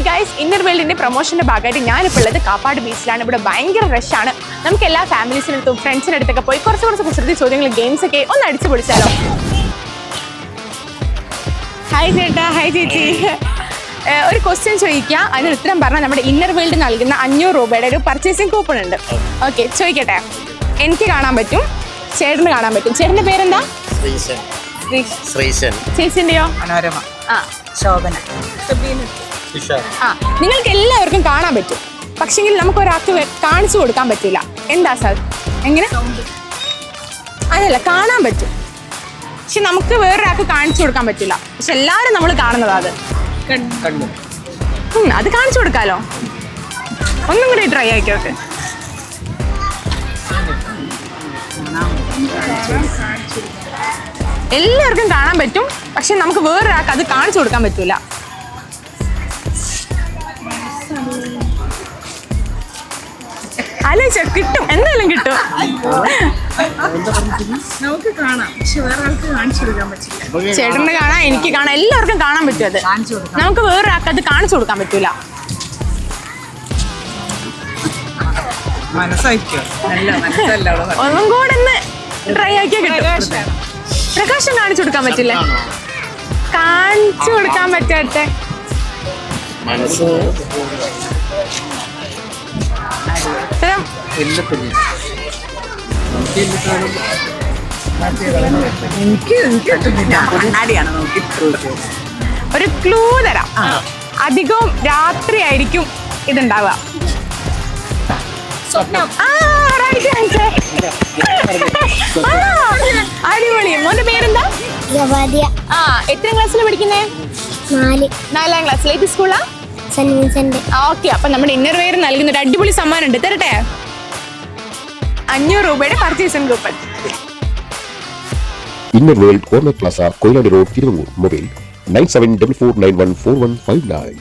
Hi guys, inner വേൾഡിന്റെ പ്രൊമോഷന്റെ ഭാഗമായിട്ട് ഞാനിപ്പോൾ ഉള്ളത് കാപ്പാട് ബീച്ചിലാണ്. ഇവിടെ ഭയങ്കര റഷാണ്. നമുക്ക് എല്ലാ ഫാമിലീസിനടുത്തും ഫ്രണ്ട്സിനടുത്തൊക്കെ പോയി കുറച്ച് കുസൃതി ചോദ്യങ്ങൾ, ഗെയിംസ് ഒക്കെ ഒന്ന് അടിച്ചു പൊളിച്ചാലോ? ഹായ് ചേട്ടാ, ഹായ് ചേച്ചി. ഒരു ക്വസ്റ്റ്യൻ ചോദിക്കുക, അതിന് ഉത്തരം പറഞ്ഞാൽ നമ്മുടെ ഇന്നർ വേൾഡ് നൽകുന്ന 500 രൂപയുടെ ഒരു പർച്ചേസിംഗ് കൂപ്പൺ ഉണ്ട്. ഓക്കെ, ചോദിക്കട്ടെ. എനിക്ക് കാണാൻ പറ്റും, ചേട്ടന് കാണാൻ പറ്റും. ചേട്ടന്റെ പേരെന്താ? ചേച്ചിന്റെയോ? മനോരമ. ശോഭന. നിങ്ങൾക്ക് എല്ലാവർക്കും കാണാൻ പറ്റും, പക്ഷെങ്കിൽ നമുക്ക് ഒരാൾക്ക് കാണിച്ചു കൊടുക്കാൻ പറ്റില്ല. എന്താ സാർ? എങ്ങനെ? അതല്ല, കാണാൻ പറ്റും പക്ഷെ നമുക്ക് വേറൊരാൾക്ക് കാണിച്ചു കൊടുക്കാൻ പറ്റില്ല. പക്ഷെ എല്ലാവരും നമ്മൾ കാണുന്നതാ അത്. അത് കാണിച്ചു കൊടുക്കാലോ. ഒന്നും കൂടി ട്രൈ ആക്കിയോട്ടെ. എല്ലാവർക്കും കാണാൻ പറ്റും, പക്ഷെ നമുക്ക് വേറൊരാൾക്ക് അത് കാണിച്ചു കൊടുക്കാൻ പറ്റൂല. അല്ല, കിട്ടും, എന്തായാലും കിട്ടും. നമുക്ക് കാണാം, പക്ഷെ വേറെ ആൾക്ക് കാണിച്ചു കൊടുക്കാൻ പറ്റില്ല. ചേട്ടന് കാണാം, എനിക്ക് കാണാം, എല്ലാവർക്കും കാണാൻ പറ്റും. അത് നമുക്ക് വേറൊരാൾക്ക് അത് കാണിച്ചു കൊടുക്കാൻ പറ്റൂല. ഒന്നും കൂടെ ഒന്ന് ട്രൈ ആക്കിയാൽ കിട്ടും. പ്രകാശം കാണിച്ചു കൊടുക്കാൻ പറ്റില്ലേ? കാണിച്ചു കൊടുക്കാൻ പറ്റാത്ത ഒരു ക്ലൂ തരാം. അധികവും രാത്രി ആയിരിക്കും ഇതുണ്ടാവുക. അടിപൊളി. മോന്റെ പേരെന്താ? എത്രാം ക്ലാസ്സിൽ പഠിക്കുന്നേ? 4ാം ക്ലാസ്സിൽ. ഏത് സ്കൂളാ? ഓക്കെ, അപ്പൊ നമ്മുടെ ഇന്നർ വെയർ നൽകുന്ന ഒരു അടിപൊളി സമ്മാനം ഉണ്ട്. തരട്ടെ? 500 രൂപയുടെ purchasing coupon. Inner world corner Plaza, Koyilandy road, Thiruvangoor. Mobile 9744914159.